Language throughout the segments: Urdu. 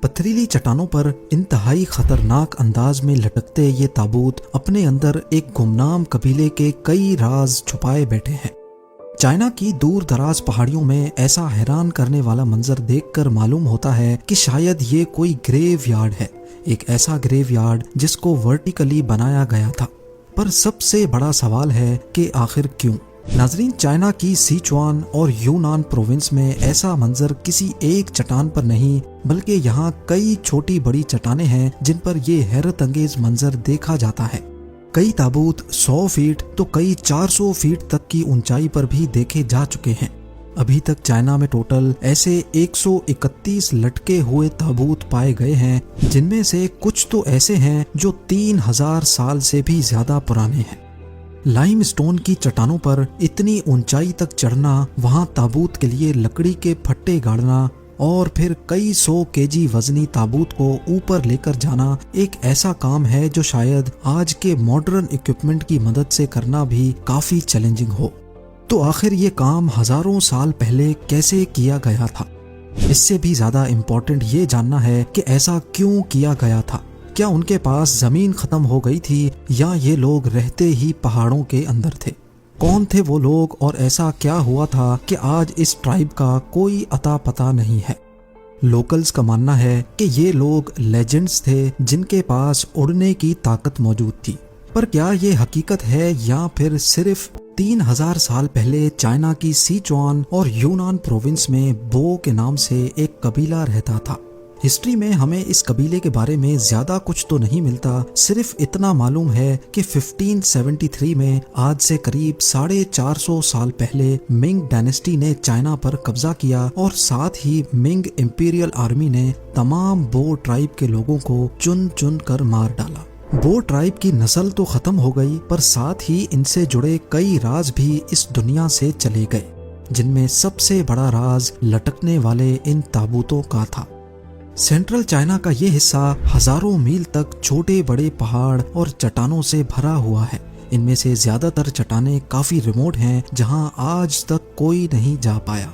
پتھریلی چٹانوں پر انتہائی خطرناک انداز میں لٹکتے یہ تابوت اپنے اندر ایک گمنام قبیلے کے کئی راز چھپائے بیٹھے ہیں۔ چائنا کی دور دراز پہاڑیوں میں ایسا حیران کرنے والا منظر دیکھ کر معلوم ہوتا ہے کہ شاید یہ کوئی گریو یارڈ ہے، ایک ایسا گریو یارڈ جس کو ورٹیکلی بنایا گیا تھا۔ پر سب سے بڑا سوال ہے کہ آخر کیوں؟ ناظرین، چائنا کی سیچوان اور یونان پروونس میں ایسا منظر کسی ایک چٹان پر نہیں بلکہ یہاں کئی چھوٹی بڑی چٹانیں ہیں جن پر یہ حیرت انگیز منظر دیکھا جاتا ہے۔ کئی تابوت 100 فیٹ تو کئی 400 فیٹ تک کی اونچائی پر بھی دیکھے جا چکے ہیں۔ ابھی تک چائنا میں ٹوٹل ایسے 131 لٹکے ہوئے تابوت پائے گئے ہیں، جن میں سے کچھ تو ایسے ہیں جو 3000 سال سے بھی زیادہ پرانے ہیں۔ لائم سٹون کی چٹانوں پر اتنی اونچائی تک چڑھنا، وہاں تابوت کے لیے لکڑی کے پھٹے گاڑنا اور پھر کئی 100 کیجی وزنی تابوت کو اوپر لے کر جانا ایک ایسا کام ہے جو شاید آج کے ماڈرن اکوپمنٹ کی مدد سے کرنا بھی کافی چیلنجنگ ہو۔ تو آخر یہ کام ہزاروں سال پہلے کیسے کیا گیا تھا؟ اس سے بھی زیادہ امپورٹنٹ یہ جاننا ہے کہ ایسا کیوں کیا گیا تھا۔ کیا ان کے پاس زمین ختم ہو گئی تھی یا یہ لوگ رہتے ہی پہاڑوں کے اندر تھے؟ کون تھے وہ لوگ اور ایسا کیا ہوا تھا کہ آج اس ٹرائب کا کوئی اتا پتہ نہیں ہے؟ لوکلز کا ماننا ہے کہ یہ لوگ لیجنڈز تھے جن کے پاس اڑنے کی طاقت موجود تھی، پر کیا یہ حقیقت ہے یا پھر صرف 3000 سال پہلے چائنا کی سیچوان اور یونان پروونس میں بو کے نام سے ایک قبیلہ رہتا تھا؟ ہسٹری میں ہمیں اس قبیلے کے بارے میں زیادہ کچھ تو نہیں ملتا، صرف اتنا معلوم ہے کہ 1573 میں آج سے قریب 450 سال پہلے منگ ڈائنیسٹی نے چائنا پر قبضہ کیا اور ساتھ ہی منگ امپیریل آرمی نے تمام بو ٹرائب کے لوگوں کو چن چن کر مار ڈالا۔ بو ٹرائب کی نسل تو ختم ہو گئی، پر ساتھ ہی ان سے جڑے کئی راز بھی اس دنیا سے چلے گئے، جن میں سب سے بڑا راز لٹکنے والے ان تابوتوں کا تھا۔ سینٹرل چائنا کا یہ حصہ ہزاروں میل تک چھوٹے بڑے پہاڑ اور چٹانوں سے بھرا ہوا ہے۔ ان میں سے زیادہ تر چٹانیں کافی ریموٹ ہیں، جہاں آج تک کوئی نہیں جا پایا۔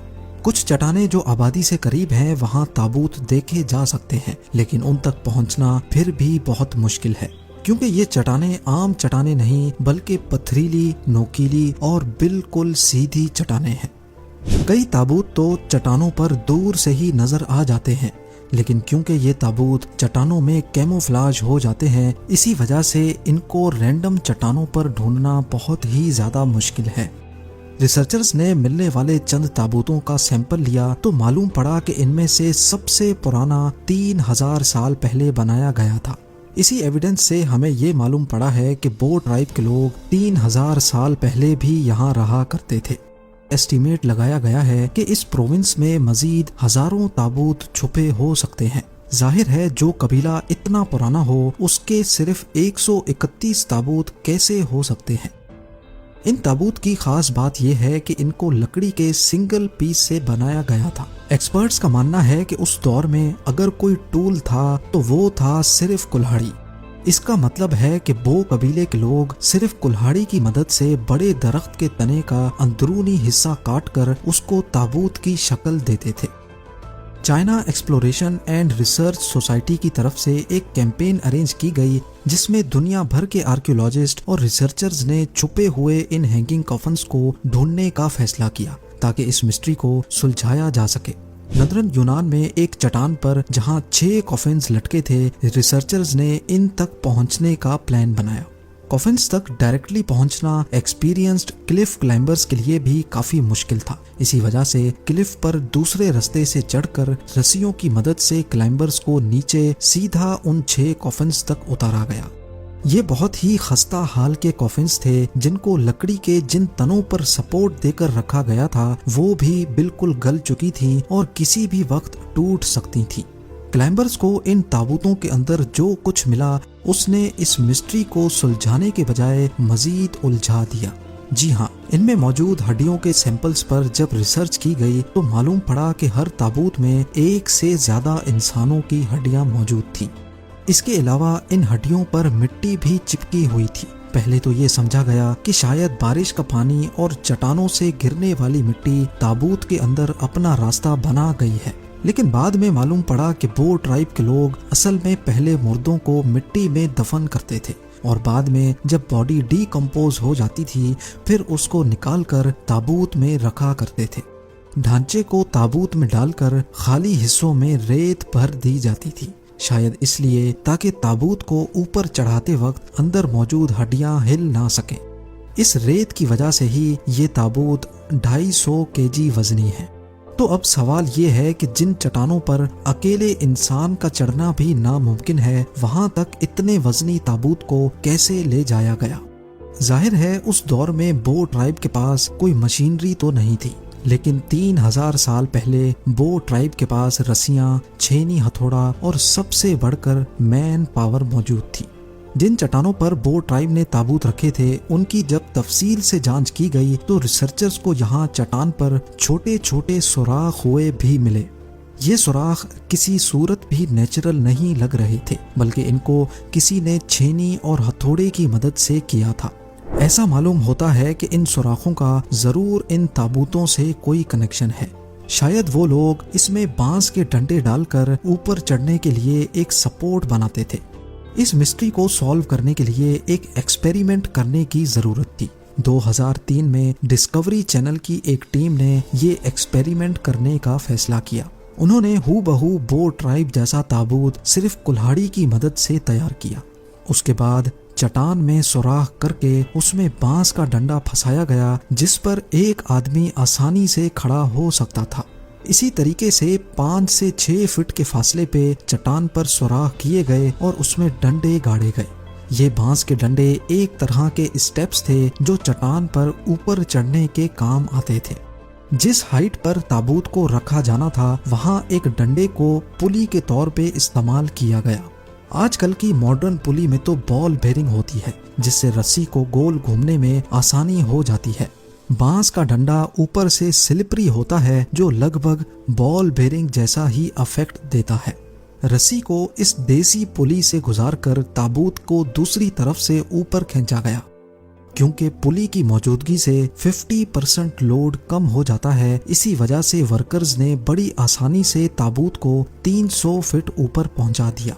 کچھ چٹانیں جو آبادی سے قریب ہیں وہاں تابوت دیکھے جا سکتے ہیں، لیکن ان تک پہنچنا پھر بھی بہت مشکل ہے، کیونکہ یہ چٹانیں عام چٹانیں نہیں بلکہ پتھریلی، نوکیلی اور بالکل سیدھی چٹانیں ہیں۔ کئی تابوت تو چٹانوں پر دور سے ہی نظر آ جاتے ہیں، لیکن کیونکہ یہ تابوت چٹانوں میں کیموفلاج ہو جاتے ہیں، اسی وجہ سے ان کو رینڈم چٹانوں پر ڈھونڈنا بہت ہی زیادہ مشکل ہے۔ ریسرچرز نے ملنے والے چند تابوتوں کا سیمپل لیا تو معلوم پڑا کہ ان میں سے سب سے پرانا 3000 سال پہلے بنایا گیا تھا۔ اسی ایویڈنس سے ہمیں یہ معلوم پڑا ہے کہ بو ٹرائب کے لوگ 3000 سال پہلے بھی یہاں رہا کرتے تھے۔ ایسٹیمیٹ لگایا گیا ہے کہ اس پروونس میں مزید ہزاروں تابوت چھپے ہو سکتے ہیں۔ ظاہر ہے جو قبیلہ اتنا پرانا ہو اس کے صرف 131 تابوت کیسے ہو سکتے ہیں؟ ان تابوت کی خاص بات یہ ہے کہ ان کو لکڑی کے سنگل پیس سے بنایا گیا تھا۔ ایکسپرٹس کا ماننا ہے کہ اس دور میں اگر کوئی ٹول تھا تو وہ تھا صرف کلہاڑی۔ اس کا مطلب ہے کہ بو قبیلے کے لوگ صرف کلہاڑی کی مدد سے بڑے درخت کے تنے کا اندرونی حصہ کاٹ کر اس کو تابوت کی شکل دیتے تھے۔ China exploration and research society کی طرف سے ایک کیمپین ارینج کی گئی جس میں دنیا بھر کے آرکیولوجسٹ اور ریسرچرز نے چھپے ہوئے ان ہینگنگ کافنز کو ڈھونڈنے کا فیصلہ کیا تاکہ اس مسٹری کو سلجھایا جا سکے۔ نادرن یونان میں ایک چٹان پر جہاں 6 کافنز لٹکے تھے، ریسرچرز نے ان تک پہنچنے کا پلان بنایا۔ کافنز تک ڈائریکٹلی پہنچنا ایکسپیرینسڈ کلف کلائمبرز کے لیے بھی کافی مشکل تھا، اسی وجہ سے کلف پر دوسرے رستے سے چڑھ کر رسیوں کی مدد سے کلائمبرز کو نیچے سیدھا ان 6 کافنز تک اتارا گیا۔ یہ بہت ہی خستہ حال کے کافنز تھے جن کو لکڑی کے جن تنوں پر سپورٹ دے کر رکھا گیا تھا وہ بھی بالکل گل چکی تھیں اور کسی بھی وقت ٹوٹ سکتی تھیں۔ کلائمبرز کو ان تابوتوں کے اندر جو کچھ ملا اس نے اس مسٹری کو سلجھانے کے بجائے مزید الجھا دیا۔ جی ہاں، ان میں موجود ہڈیوں کے سیمپلز پر جب ریسرچ کی گئی تو معلوم پڑا کہ ہر تابوت میں 1 سے زیادہ انسانوں کی ہڈیاں موجود تھیں۔ اس کے علاوہ ان ہڈیوں پر مٹی بھی چپکی ہوئی تھی۔ پہلے تو یہ سمجھا گیا کہ شاید بارش کا پانی اور چٹانوں سے گرنے والی مٹی تابوت کے اندر اپنا راستہ بنا گئی ہے، لیکن بعد میں معلوم پڑا کہ بو ٹرائب کے لوگ اصل میں پہلے مردوں کو مٹی میں دفن کرتے تھے اور بعد میں جب باڈی ڈی کمپوز ہو جاتی تھی پھر اس کو نکال کر تابوت میں رکھا کرتے تھے۔ ڈھانچے کو تابوت میں ڈال کر خالی حصوں میں ریت بھر دی جاتی تھی، شاید اس لیے تاکہ تابوت کو اوپر چڑھاتے وقت اندر موجود ہڈیاں ہل نہ سکیں۔ اس ریت کی وجہ سے ہی یہ تابوت 250 kg وزنی ہے۔ تو اب سوال یہ ہے کہ جن چٹانوں پر اکیلے انسان کا چڑھنا بھی ناممکن ہے، وہاں تک اتنے وزنی تابوت کو کیسے لے جایا گیا؟ ظاہر ہے اس دور میں بو ٹرائب کے پاس کوئی مشینری تو نہیں تھی، لیکن 3000 سال پہلے بو ٹرائب کے پاس رسیاں، چھینی ہتھوڑا اور سب سے بڑھ کر مین پاور موجود تھی۔ جن چٹانوں پر بو ٹرائب نے تابوت رکھے تھے ان کی جب تفصیل سے جانچ کی گئی تو ریسرچرز کو یہاں چٹان پر چھوٹے چھوٹے سوراخ ہوئے بھی ملے۔ یہ سوراخ کسی صورت بھی نیچرل نہیں لگ رہے تھے، بلکہ ان کو کسی نے چھینی اور ہتھوڑے کی مدد سے کیا تھا۔ ایسا معلوم ہوتا ہے کہ ان سوراخوں کا ضرور ان تابوتوں سے کوئی کنیکشن ہے۔ شاید وہ لوگ اس میں بانس کے ڈنڈے ڈال کر اوپر چڑھنے کے لیے ایک سپورٹ بناتے تھے۔ اس مسٹری کو سالو کرنے کے لیے ایک ایکسپیریمنٹ کرنے کی ضرورت تھی۔ 2003 میں ڈسکوری چینل کی ایک ٹیم نے یہ ایکسپیریمنٹ کرنے کا فیصلہ کیا۔ انہوں نے ہو بہو بو ٹرائب جیسا تابوت صرف کلہاڑی کی مدد سے تیار کیا۔ اس کے بعد چٹان میں سوراخ کر کے اس میں بانس کا ڈنڈا پھنسایا گیا جس پر ایک آدمی آسانی سے کھڑا ہو سکتا تھا۔ اسی طریقے سے 5 سے 6 فٹ کے فاصلے پہ چٹان پر سوراخ کیے گئے اور اس میں ڈنڈے گاڑے گئے۔ یہ بانس کے ڈنڈے ایک طرح کے اسٹیپس تھے جو چٹان پر اوپر چڑھنے کے کام آتے تھے۔ جس ہائٹ پر تابوت کو رکھا جانا تھا وہاں ایک ڈنڈے کو پلی کے طور پہ استعمال کیا گیا۔ آج کل کی ماڈرن پلی میں تو بال بیرنگ ہوتی ہے جس سے رسی کو گول گھومنے میں آسانی ہو جاتی ہے۔ بانس کا ڈنڈا اوپر سے سلپری ہوتا ہے جو لگ بھگ بال بیرنگ جیسا ہی افیکٹ دیتا ہے۔ رسی کو اس دیسی پلی سے گزار کر تابوت کو دوسری طرف سے اوپر کھینچا گیا۔ کیونکہ پلی کی موجودگی سے 50% لوڈ کم ہو جاتا ہے، اسی وجہ سے ورکرز نے بڑی آسانی سے تابوت کو 300 فٹ اوپر پہنچا دیا۔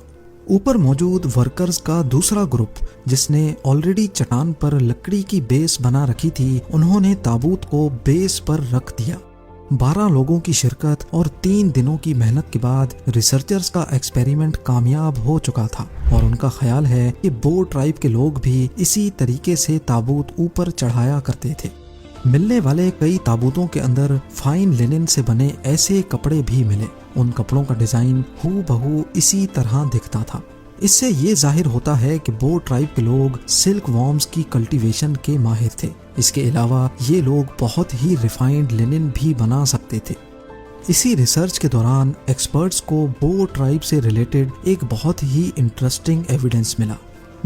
اوپر موجود ورکرز کا دوسرا گروپ جس نے آلریڈی چٹان پر لکڑی کی بیس بنا رکھی تھی، انہوں نے تابوت کو بیس پر رکھ دیا۔ 12 لوگوں کی شرکت اور 3 دنوں کی محنت کے بعد ریسرچرز کا ایکسپیریمنٹ کامیاب ہو چکا تھا اور ان کا خیال ہے کہ بو ٹرائب کے لوگ بھی اسی طریقے سے تابوت اوپر چڑھایا کرتے تھے۔ ملنے والے کئی تابوتوں کے اندر فائن لینن سے بنے ایسے کپڑے بھی ملے۔ ان کپڑوں کا ڈیزائن ہو بہو اسی طرح دکھتا تھا۔ اس سے یہ ظاہر ہوتا ہے کہ بو ٹرائب کے لوگ سلک وارمز کی کلٹیویشن کے ماہر تھے۔ اس کے علاوہ یہ لوگ بہت ہی ریفائنڈ لینن بھی بنا سکتے تھے۔ اسی ریسرچ کے دوران ایکسپرٹس کو بو ٹرائب سے ریلیٹڈ ایک بہت ہی انٹرسٹنگ ایویڈنس ملا۔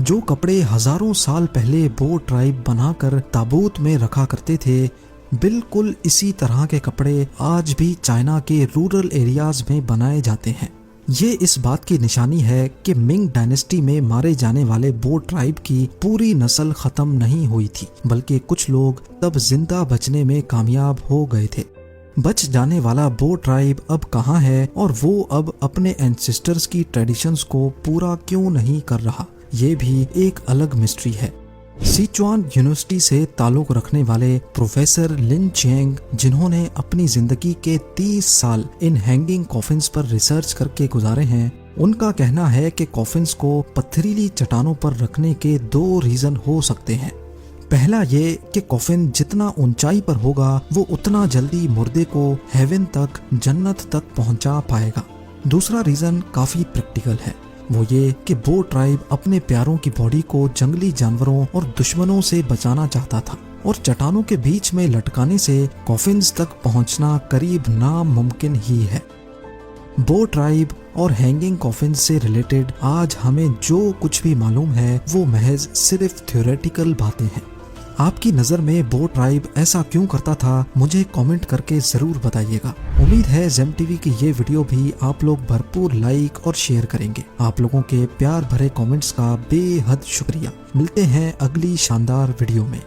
جو کپڑے ہزاروں سال پہلے بو ٹرائب بنا کر تابوت میں رکھا کرتے تھے، بالکل اسی طرح کے کپڑے آج بھی چائنا کے رورل ایریاز میں بنائے جاتے ہیں۔ یہ اس بات کی نشانی ہے کہ منگ ڈائنیسٹی میں مارے جانے والے بو ٹرائب کی پوری نسل ختم نہیں ہوئی تھی، بلکہ کچھ لوگ تب زندہ بچنے میں کامیاب ہو گئے تھے۔ بچ جانے والا بو ٹرائب اب کہاں ہے اور وہ اب اپنے اینسسٹرز کی ٹریڈیشنز کو پورا کیوں نہیں کر رہا، یہ بھی ایک الگ مسٹری ہے۔ سیچوان یونیورسٹی سے تعلق رکھنے والے پروفیسر لن چینگ، جنہوں نے اپنی زندگی کے 30 سال ان ہینگنگ کافنز پر ریسرچ کر کے گزارے ہیں، ان کا کہنا ہے کہ کافنز کو پتھریلی چٹانوں پر رکھنے کے 2 ریزن ہو سکتے ہیں۔ پہلا یہ کہ کافن جتنا اونچائی پر ہوگا وہ اتنا جلدی مردے کو ہیون تک، جنت تک پہنچا پائے گا۔ دوسرا ریزن کافی پریکٹیکل ہے، وہ یہ کہ بو ٹرائب اپنے پیاروں کی باڈی کو جنگلی جانوروں اور دشمنوں سے بچانا چاہتا تھا، اور چٹانوں کے بیچ میں لٹکانے سے کافنز تک پہنچنا قریب ناممکن ہی ہے۔ بو ٹرائب اور ہینگنگ کافنز سے ریلیٹڈ آج ہمیں جو کچھ بھی معلوم ہے وہ محض صرف تھیوریٹیکل باتیں ہیں۔ آپ کی نظر میں بو ٹرائب ایسا کیوں کرتا تھا، مجھے کامنٹ کر کے ضرور بتائیے گا۔ امید ہے زیم ٹی وی کی یہ ویڈیو بھی آپ لوگ بھرپور لائک اور شیئر کریں گے۔ آپ لوگوں کے پیار بھرے کامنٹس کا بے حد شکریہ۔ ملتے ہیں اگلی شاندار ویڈیو میں۔